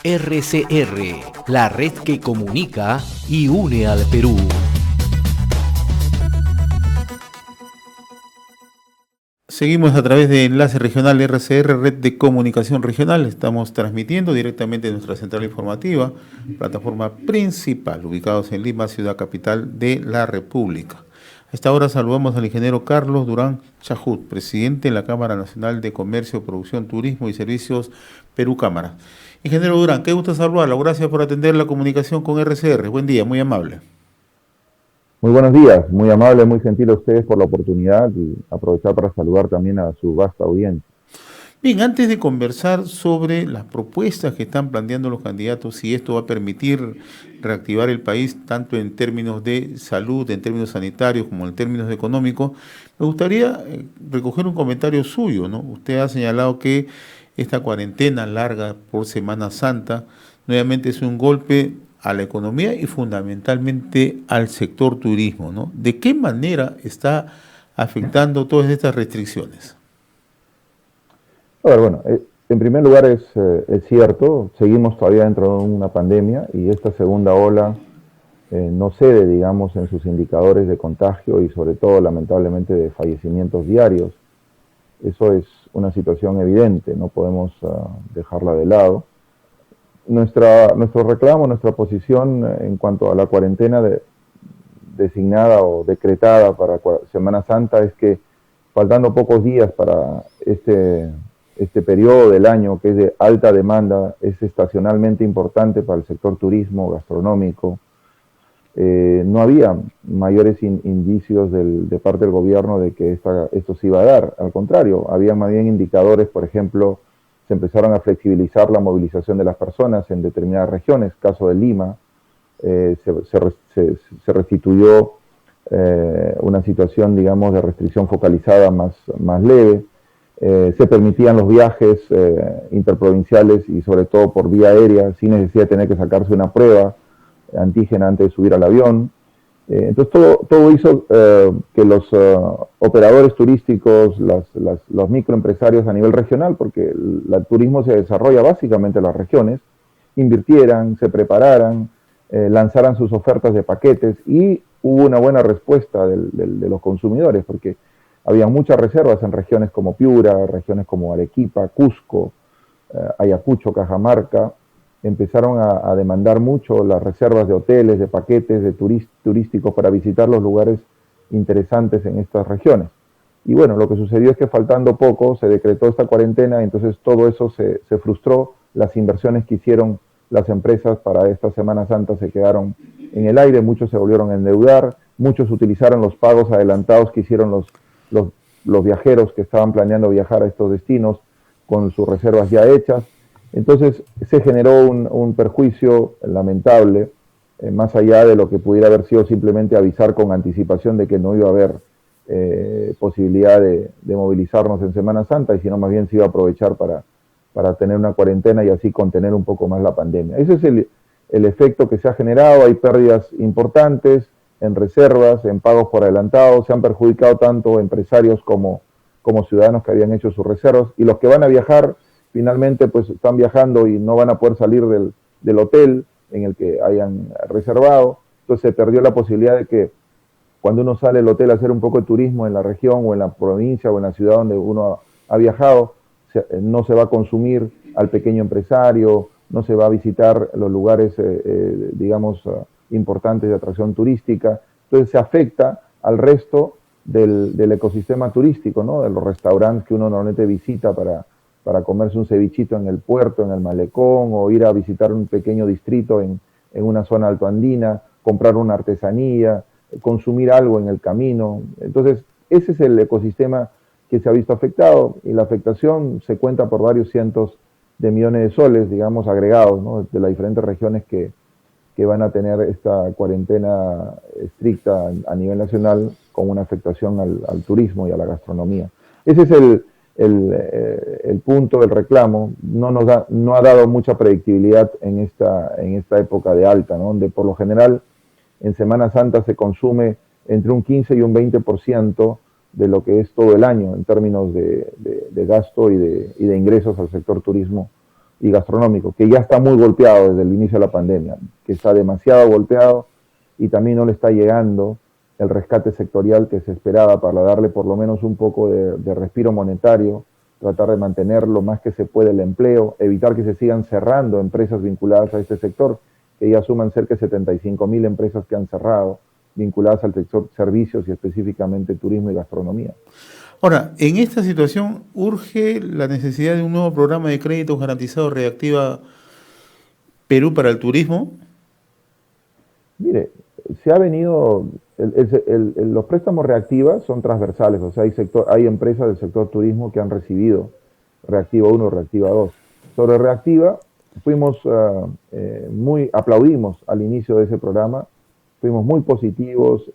RCR, la red que comunica y une al Perú. Seguimos a través de Enlace Regional RCR, Red de Comunicación Regional. Estamos transmitiendo directamente de nuestra central informativa, plataforma principal, ubicados en Lima, ciudad capital de la República. A esta hora saludamos al ingeniero Carlos Durán Chahut, presidente de la Cámara Nacional de Comercio, Producción, Turismo y Servicios Perú Cámara. Ingeniero Durán, qué gusto saludarlo. Gracias por atender la comunicación con RCR. Buen día, muy amable. Muy buenos días, muy amable, muy gentil a ustedes por la oportunidad y aprovechar para saludar también a su vasta audiencia. Bien, antes de conversar sobre las propuestas que están planteando los candidatos, si esto va a permitir reactivar el país tanto en términos de salud, en términos sanitarios como en términos económicos, me gustaría recoger un comentario suyo, ¿no? Usted ha señalado que esta cuarentena larga por Semana Santa nuevamente es un golpe a la economía y fundamentalmente al sector turismo, ¿no? ¿De qué manera está afectando todas estas restricciones? A ver, bueno, en primer lugar es cierto, seguimos todavía dentro de una pandemia y esta segunda ola no cede, digamos, en sus indicadores de contagio y sobre todo, lamentablemente, de fallecimientos diarios. Eso es una situación evidente, no podemos dejarla de lado. Nuestro reclamo, nuestra posición en cuanto a la cuarentena designada o decretada para Semana Santa es que faltando pocos días para este periodo del año que es de alta demanda, es estacionalmente importante para el sector turismo, gastronómico, no había mayores indicios de parte del gobierno de que esto se iba a dar. Al contrario, había más bien indicadores, por ejemplo, se empezaron a flexibilizar la movilización de las personas en determinadas regiones, caso de Lima, se restituyó una situación, digamos, de restricción focalizada más leve, se permitían los viajes interprovinciales y sobre todo por vía aérea, sin necesidad de tener que sacarse una prueba antígena antes de subir al avión. Entonces todo hizo que los operadores turísticos, los microempresarios a nivel regional, porque el turismo se desarrolla básicamente en las regiones, invirtieran, se prepararan, lanzaran sus ofertas de paquetes y hubo una buena respuesta de los consumidores, porque había muchas reservas en regiones como Piura, regiones como Arequipa, Cusco, Ayacucho, Cajamarca. Empezaron a demandar mucho las reservas de hoteles, de paquetes, de turísticos para visitar los lugares interesantes en estas regiones. Y bueno, lo que sucedió es que faltando poco se decretó esta cuarentena, entonces todo eso se frustró, las inversiones que hicieron las empresas para esta Semana Santa se quedaron en el aire, muchos se volvieron a endeudar, muchos utilizaron los pagos adelantados que hicieron los viajeros que estaban planeando viajar a estos destinos con sus reservas ya hechas. Entonces se generó un perjuicio lamentable, más allá de lo que pudiera haber sido simplemente avisar con anticipación de que no iba a haber posibilidad de movilizarnos en Semana Santa, y sino más bien se iba a aprovechar para tener una cuarentena y así contener un poco más la pandemia. Ese es el efecto que se ha generado. Hay pérdidas importantes en reservas, en pagos por adelantado, se han perjudicado tanto empresarios como ciudadanos que habían hecho sus reservas, y los que van a viajar finalmente pues están viajando y no van a poder salir del hotel en el que hayan reservado. Entonces se perdió la posibilidad de que cuando uno sale del hotel a hacer un poco de turismo en la región o en la provincia o en la ciudad donde uno ha viajado, no se va a consumir al pequeño empresario, no se va a visitar los lugares, digamos, importantes de atracción turística. Entonces se afecta al resto del ecosistema turístico, ¿no? De los restaurantes que uno normalmente visita para comerse un cevichito en el puerto, en el malecón, o ir a visitar un pequeño distrito en una zona altoandina, comprar una artesanía, consumir algo en el camino. Entonces, ese es el ecosistema que se ha visto afectado, y la afectación se cuenta por varios cientos de millones de soles, digamos, agregados, ¿no? De las diferentes regiones que van a tener esta cuarentena estricta a nivel nacional, con una afectación al turismo y a la gastronomía. Ese es el punto del reclamo. No ha dado mucha predictibilidad en esta época de alta, ¿no? Donde por lo general en Semana Santa se consume entre un 15 y un 20% de lo que es todo el año en términos de gasto y de ingresos al sector turismo y gastronómico, que ya está muy golpeado desde el inicio de la pandemia, que está demasiado golpeado y también no le está llegando el rescate sectorial que se esperaba para darle por lo menos un poco de respiro monetario, tratar de mantener lo más que se puede el empleo, evitar que se sigan cerrando empresas vinculadas a este sector, que ya suman cerca de 75.000 empresas que han cerrado, vinculadas al sector servicios y específicamente turismo y gastronomía. Ahora, en esta situación urge la necesidad de un nuevo programa de créditos garantizados Reactiva Perú para el turismo. Mire, se ha venido, los préstamos Reactiva son transversales, o sea, hay empresas del sector turismo que han recibido Reactiva 1, Reactiva 2. Sobre Reactiva, aplaudimos al inicio de ese programa, fuimos muy positivos,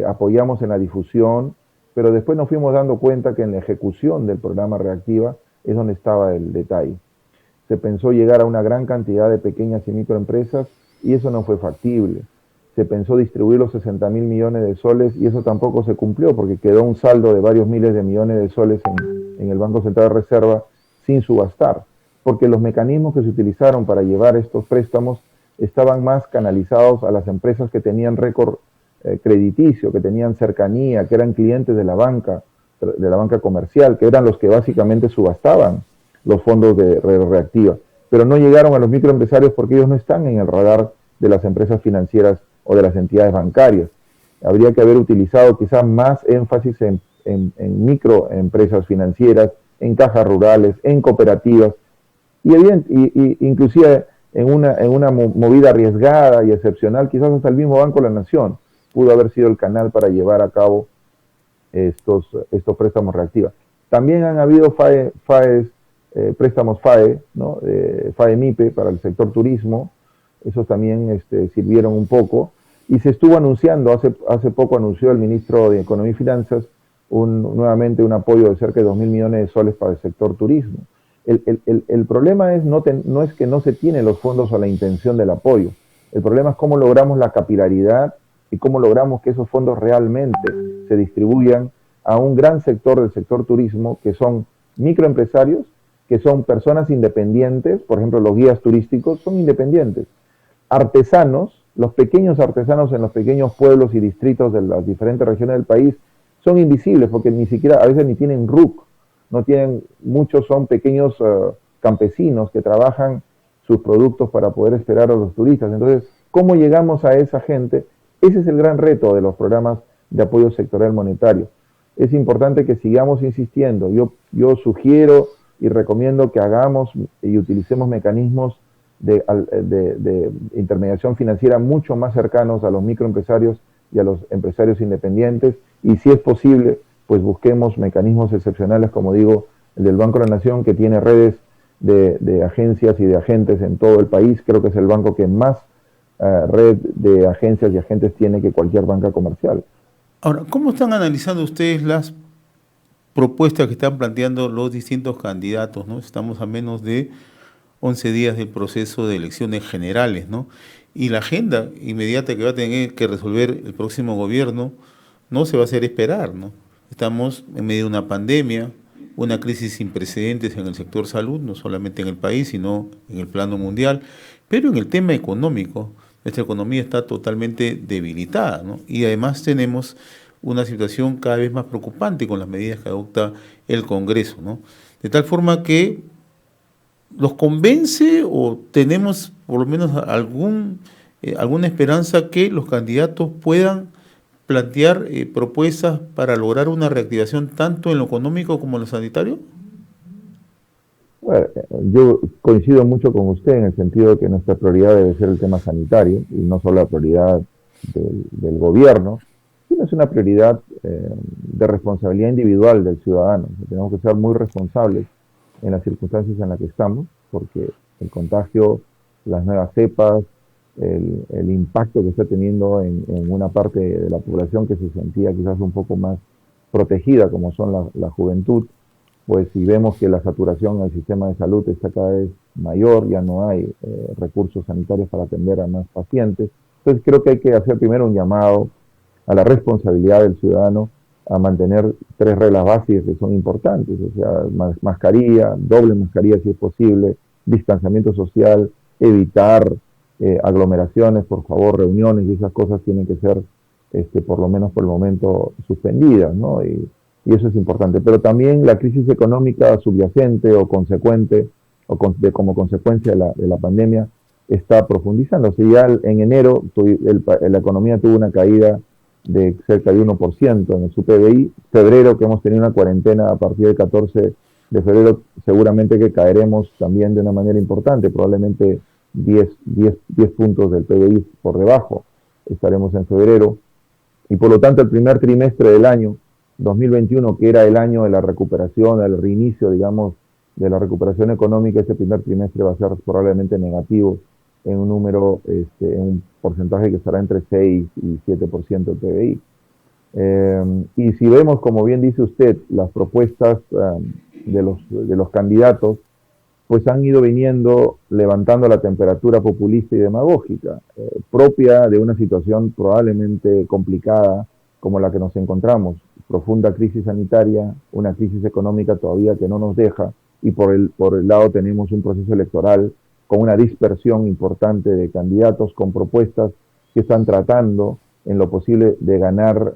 apoyamos en la difusión, pero después nos fuimos dando cuenta que en la ejecución del programa Reactiva es donde estaba el detalle. Se pensó llegar a una gran cantidad de pequeñas y microempresas y eso no fue factible. Se pensó distribuir los 60.000 millones de soles y eso tampoco se cumplió porque quedó un saldo de varios miles de millones de soles en el Banco Central de Reserva sin subastar, porque los mecanismos que se utilizaron para llevar estos préstamos estaban más canalizados a las empresas que tenían récord crediticio, que tenían cercanía, que eran clientes de la banca comercial, que eran los que básicamente subastaban los fondos de Reactiva, pero no llegaron a los microempresarios porque ellos no están en el radar de las empresas financieras o de las entidades bancarias. Habría que haber utilizado quizás más énfasis en microempresas financieras, en cajas rurales, en cooperativas, y inclusive en una movida arriesgada y excepcional, quizás hasta el mismo Banco de la Nación pudo haber sido el canal para llevar a cabo estos préstamos Reactiva. También han habido préstamos FAE, ¿no? FAE-MIPE para el sector turismo, esos también sirvieron un poco, y se estuvo anunciando, hace poco anunció el ministro de Economía y Finanzas nuevamente un apoyo de cerca de 2.000 millones de soles para el sector turismo. El problema no es que no se tienen los fondos o la intención del apoyo, el problema es cómo logramos la capilaridad y cómo logramos que esos fondos realmente se distribuyan a un gran sector del sector turismo, que son microempresarios, que son personas independientes, por ejemplo los guías turísticos son independientes, artesanos, los pequeños artesanos en los pequeños pueblos y distritos de las diferentes regiones del país son invisibles porque ni siquiera, a veces ni tienen RUC, muchos son pequeños campesinos que trabajan sus productos para poder esperar a los turistas. Entonces, ¿cómo llegamos a esa gente? Ese es el gran reto de los programas de apoyo sectorial monetario. Es importante que sigamos insistiendo. Yo sugiero y recomiendo que hagamos y utilicemos mecanismos de intermediación financiera mucho más cercanos a los microempresarios y a los empresarios independientes, y si es posible, pues busquemos mecanismos excepcionales, como digo, el del Banco de la Nación, que tiene redes de agencias y de agentes en todo el país. Creo que es el banco que más red de agencias y agentes tiene que cualquier banca comercial. Ahora, ¿cómo están analizando ustedes las propuestas que están planteando los distintos candidatos, ¿no? Estamos a menos de 11 días del proceso de elecciones generales, ¿no? Y la agenda inmediata que va a tener que resolver el próximo gobierno no se va a hacer esperar, ¿no? Estamos en medio de una pandemia, una crisis sin precedentes en el sector salud, no solamente en el país, sino en el plano mundial, pero en el tema económico, nuestra economía está totalmente debilitada, ¿no? Y además tenemos una situación cada vez más preocupante con las medidas que adopta el Congreso, ¿no? De tal forma que ¿los convence o tenemos por lo menos alguna esperanza que los candidatos puedan plantear propuestas para lograr una reactivación tanto en lo económico como en lo sanitario? Bueno, yo coincido mucho con usted en el sentido de que nuestra prioridad debe ser el tema sanitario y no solo la prioridad del gobierno, sino es una prioridad de responsabilidad individual del ciudadano. Tenemos que ser muy responsables en las circunstancias en las que estamos, porque el contagio, las nuevas cepas, el impacto que está teniendo en una parte de la población que se sentía quizás un poco más protegida, como son la juventud, pues si vemos que la saturación en el sistema de salud está cada vez mayor, ya no hay recursos sanitarios para atender a más pacientes. Entonces creo que hay que hacer primero un llamado a la responsabilidad del ciudadano a mantener 3 reglas básicas que son importantes, o sea, mascarilla, doble mascarilla si es posible, distanciamiento social, evitar aglomeraciones, por favor, reuniones y esas cosas tienen que ser, por lo menos por el momento, suspendidas, ¿no? Y eso es importante. Pero también la crisis económica subyacente o consecuente, como consecuencia de la pandemia, está profundizándose. Ya en enero la economía tuvo una caída de cerca de 1% en su PBI. Febrero, que hemos tenido una cuarentena a partir del 14 de febrero, seguramente que caeremos también de una manera importante, probablemente 10 puntos del PBI por debajo. Estaremos en febrero. Y por lo tanto, el primer trimestre del año 2021, que era el año de la recuperación, el reinicio, digamos, de la recuperación económica, ese primer trimestre va a ser probablemente negativo en un número, en un porcentaje que estará entre 6 y 7% del PBI. Y si vemos, como bien dice usted, las propuestas de los candidatos, pues han ido viniendo levantando la temperatura populista y demagógica, propia de una situación probablemente complicada como la que nos encontramos, profunda crisis sanitaria, una crisis económica todavía que no nos deja, y por el lado tenemos un proceso electoral con una dispersión importante de candidatos con propuestas que están tratando en lo posible de ganar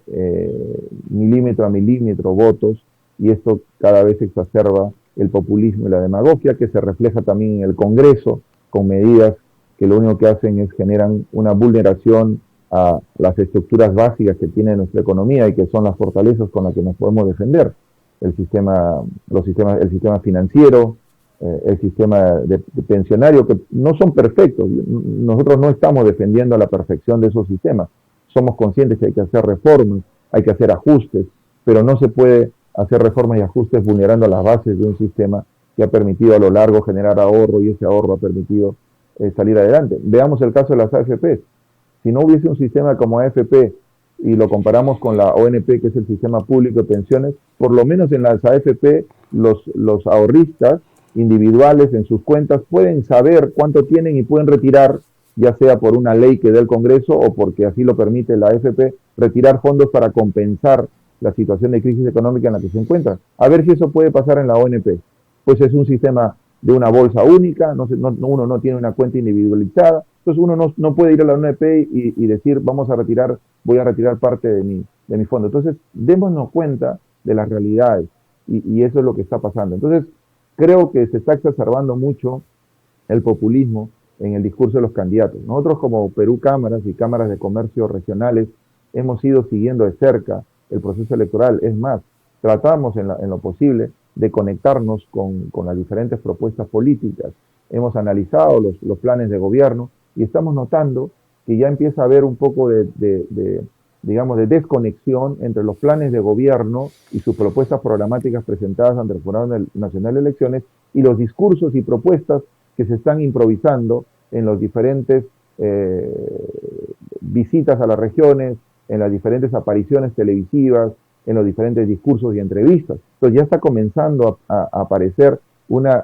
milímetro a milímetro votos, y esto cada vez exacerba el populismo y la demagogia, que se refleja también en el Congreso con medidas que lo único que hacen es generan una vulneración a las estructuras básicas que tiene nuestra economía y que son las fortalezas con las que nos podemos defender. El sistema financiero, el sistema de pensionario, que no son perfectos. Nosotros no estamos defendiendo a la perfección de esos sistemas. Somos conscientes que hay que hacer reformas, hay que hacer ajustes, pero no se puede hacer reformas y ajustes vulnerando las bases de un sistema que ha permitido a lo largo generar ahorro, y ese ahorro ha permitido salir adelante. Veamos el caso de las AFP. Si no hubiese un sistema como AFP y lo comparamos con la ONP, que es el sistema público de pensiones, por lo menos en las AFP los ahorristas individuales en sus cuentas pueden saber cuánto tienen y pueden retirar, ya sea por una ley que dé el Congreso o porque así lo permite la AFP, retirar fondos para compensar la situación de crisis económica en la que se encuentran. A ver si eso puede pasar en la ONP. Pues es un sistema de una bolsa única, uno no tiene una cuenta individualizada, entonces uno no puede ir a la ONP y decir, voy a retirar parte de mi fondo. Entonces, démonos cuenta de las realidades, y eso es lo que está pasando. Entonces, creo que se está exacerbando mucho el populismo en el discurso de los candidatos. Nosotros, como Perú Cámaras y cámaras de comercio regionales, hemos ido siguiendo de cerca el proceso electoral. Es más, tratamos en lo posible de conectarnos con las diferentes propuestas políticas. Hemos analizado los planes de gobierno y estamos notando que ya empieza a haber un poco de desconexión entre los planes de gobierno y sus propuestas programáticas presentadas ante el Jurado Nacional de Elecciones y los discursos y propuestas que se están improvisando en los diferentes visitas a las regiones, en las diferentes apariciones televisivas, en los diferentes discursos y entrevistas. Entonces ya está comenzando a aparecer una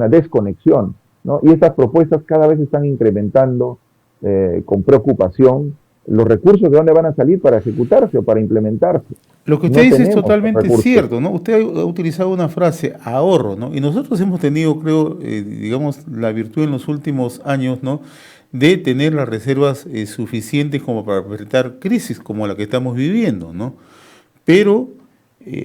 desconexión, ¿no? Y estas propuestas cada vez están incrementando con preocupación los recursos de dónde van a salir para ejecutarse o para implementarse. Lo que usted dice es totalmente cierto, ¿no? Usted ha utilizado una frase, ahorro, ¿no? Y nosotros hemos tenido, creo, digamos, la virtud en los últimos años, ¿no?, de tener las reservas suficientes como para enfrentar crisis como la que estamos viviendo, ¿no? Pero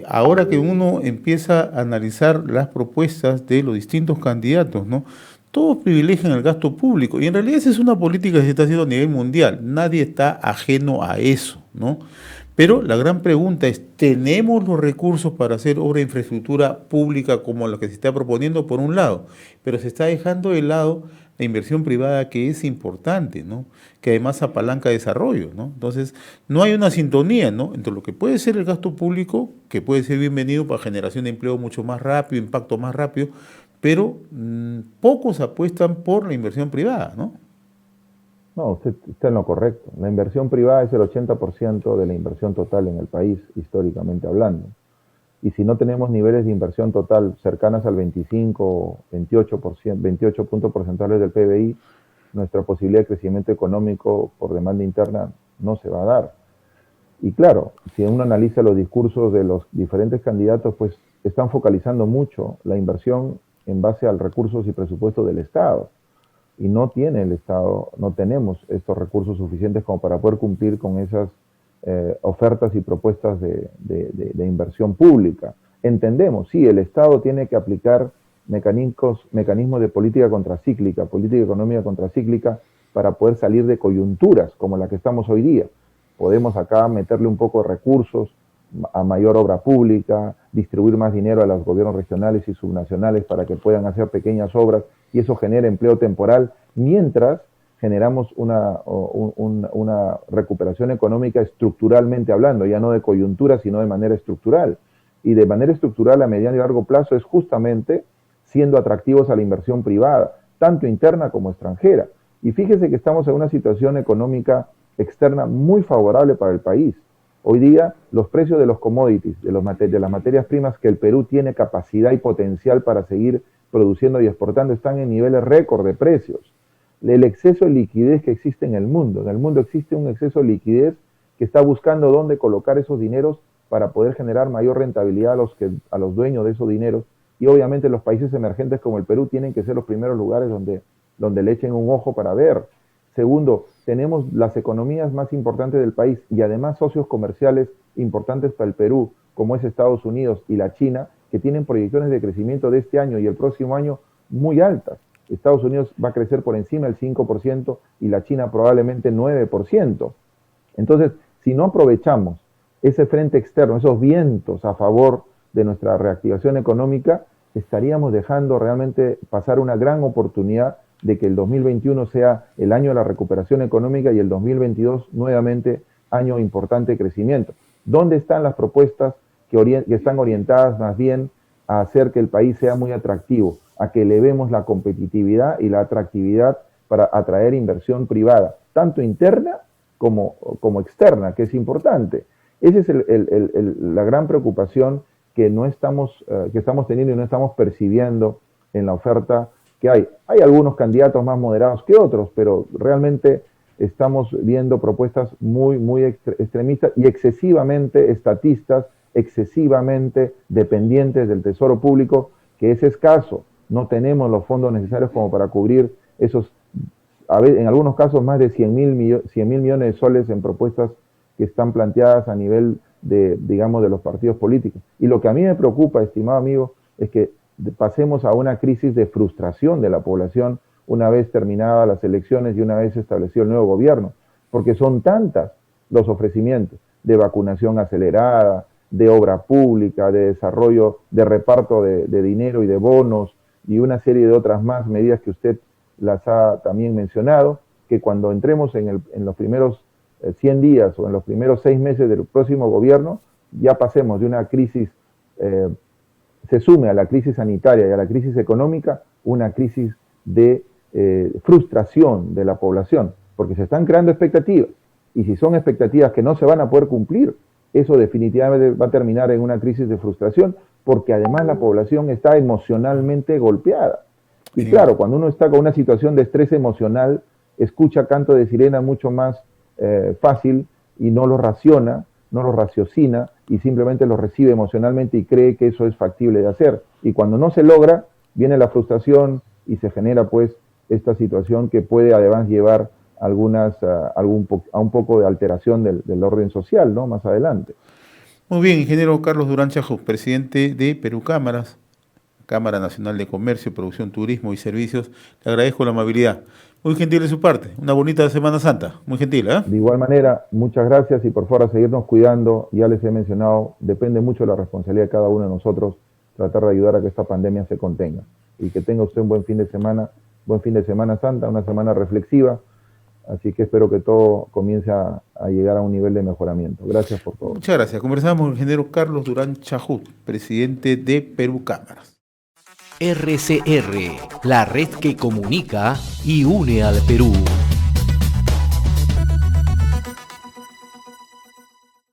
ahora que uno empieza a analizar las propuestas de los distintos candidatos, ¿no?, todos privilegian el gasto público, y en realidad esa es una política que se está haciendo a nivel mundial, nadie está ajeno a eso, ¿no? Pero la gran pregunta es, ¿tenemos los recursos para hacer obra de infraestructura pública como la que se está proponiendo por un lado? Pero se está dejando de lado la inversión privada, que es importante, ¿no?, que además apalanca desarrollo, ¿no? Entonces, no hay una sintonía, ¿no?, entre lo que puede ser el gasto público, que puede ser bienvenido para generación de empleo mucho más rápido, impacto más rápido, pero pocos apuestan por la inversión privada, ¿no? No, usted está en lo correcto. La inversión privada es el 80% de la inversión total en el país, históricamente hablando. Y si no tenemos niveles de inversión total cercanas al 25, 28 puntos porcentuales del PBI, nuestra posibilidad de crecimiento económico por demanda interna no se va a dar. Y claro, si uno analiza los discursos de los diferentes candidatos, pues están focalizando mucho la inversión en base al recursos y presupuesto del Estado. Y no tiene el Estado, no tenemos estos recursos suficientes como para poder cumplir con esas ofertas y propuestas de inversión pública. Entendemos, sí, el Estado tiene que aplicar mecanismos de política contracíclica, política económica contracíclica, para poder salir de coyunturas como la que estamos hoy día. Podemos acá meterle un poco de recursos a mayor obra pública, distribuir más dinero a los gobiernos regionales y subnacionales para que puedan hacer pequeñas obras y eso genera empleo temporal, mientras generamos una recuperación económica estructuralmente hablando, ya no de coyuntura, sino de manera estructural. Y de manera estructural a mediano y largo plazo es justamente siendo atractivos a la inversión privada, tanto interna como extranjera. Y fíjese que estamos en una situación económica externa muy favorable para el país. Hoy día los precios de los commodities, de las materias primas que el Perú tiene capacidad y potencial para seguir produciendo y exportando, están en niveles récord de precios. El exceso de liquidez que existe en el mundo existe un exceso de liquidez que está buscando dónde colocar esos dineros para poder generar mayor rentabilidad a los dueños de esos dineros, y obviamente los países emergentes como el Perú tienen que ser los primeros lugares donde le echen un ojo para ver. Segundo, tenemos las economías más importantes del país y además socios comerciales importantes para el Perú, como es Estados Unidos y la China, que tienen proyecciones de crecimiento de este año y el próximo año muy altas. Estados Unidos va a crecer por encima del 5% y la China probablemente 9%. Entonces, si no aprovechamos ese frente externo, esos vientos a favor de nuestra reactivación económica, estaríamos dejando realmente pasar una gran oportunidad de que el 2021 sea el año de la recuperación económica y el 2022 nuevamente año importante de crecimiento. ¿Dónde están las propuestas que están orientadas más bien a hacer que el país sea muy atractivo, a que elevemos la competitividad y la atractividad para atraer inversión privada, tanto interna como externa, que es importante? Esa es la gran preocupación que estamos teniendo y no estamos percibiendo en la oferta que hay. Hay algunos candidatos más moderados que otros, pero realmente estamos viendo propuestas muy extremistas y excesivamente estatistas, excesivamente dependientes del Tesoro Público, que es escaso. No tenemos los fondos necesarios como para cubrir esos, en algunos casos, más de 100 mil millones de soles en propuestas que están planteadas a nivel de los partidos políticos. Y lo que a mí me preocupa, estimado amigo, es que pasemos a una crisis de frustración de la población una vez terminadas las elecciones y una vez establecido el nuevo gobierno, porque son tantas los ofrecimientos de vacunación acelerada, de obra pública, de desarrollo, de reparto de dinero y de bonos y una serie de otras más medidas que usted las ha también mencionado, que cuando entremos en los primeros 100 días o en los primeros 6 meses del próximo gobierno, ya pasemos de una crisis, se sume a la crisis sanitaria y a la crisis económica, una crisis de frustración de la población, porque se están creando expectativas, y si son expectativas que no se van a poder cumplir, eso definitivamente va a terminar en una crisis de frustración, porque además la población está emocionalmente golpeada. Y claro, cuando uno está con una situación de estrés emocional, escucha canto de sirena mucho más fácil y no lo raciona, no lo raciocina y simplemente lo recibe emocionalmente y cree que eso es factible de hacer. Y cuando no se logra, viene la frustración y se genera pues esta situación que puede además llevar a un poco de alteración del orden social, ¿no? Más adelante. Muy bien, ingeniero Carlos Durán Chajú, presidente de Perú Cámaras, Cámara Nacional de Comercio, Producción, Turismo y Servicios. Le agradezco la amabilidad. Muy gentil de su parte. Una bonita Semana Santa. Muy gentil, ¿eh? De igual manera, muchas gracias y por favor a seguirnos cuidando. Ya les he mencionado, depende mucho de la responsabilidad de cada uno de nosotros tratar de ayudar a que esta pandemia se contenga. Y que tenga usted un buen fin de Semana Santa, una semana reflexiva. Así que espero que todo comience a llegar a un nivel de mejoramiento. Gracias por todo. Muchas gracias. Conversamos con el ingeniero Carlos Durán Chajú, presidente de Perú Cámaras. RCR, la red que comunica y une al Perú.